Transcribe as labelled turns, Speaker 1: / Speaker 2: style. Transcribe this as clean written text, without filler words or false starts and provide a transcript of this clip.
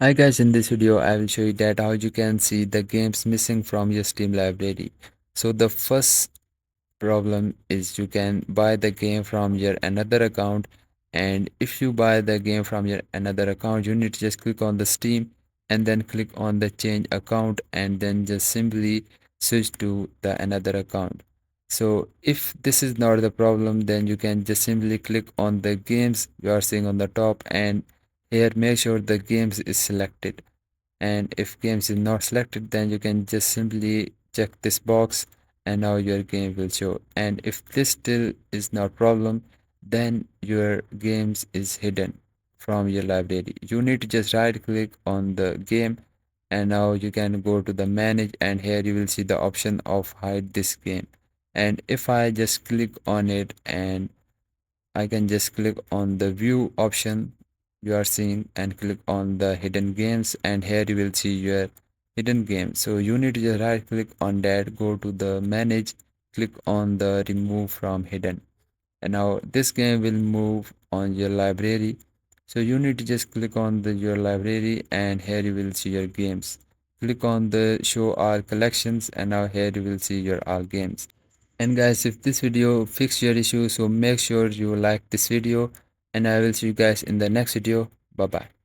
Speaker 1: Hi guys, in this video I will show you that how you can see the games missing from your Steam library. So the first problem is you can buy the game from your another account, and if you buy the game from your another account you need to just click on the Steam and then click on the change account and then just simply switch to the another account. So if this is not the problem, then you can just simply click on the games you are seeing on the top, and here make sure the games is selected, and if games is not selected then you can just simply check this box and now your game will show. And if this still is not problem, then your games is hidden from your library. You need to just right click on the game, and now you can go to the manage, and here you will see the option of hide this game. And if I just click on it, and I can just click on the view option you are seeing and click on the hidden games, and here you will see your hidden game. So you need to just right click on that, go to the manage, click on the remove from hidden, and now this game will move on your library. So you need to just click on your library, and here you will see your games. Click on the show all collections, and now here you will see your all games. And guys, if this video fixed your issue, so make sure you like this video, and I will see you guys in the next video. Bye bye.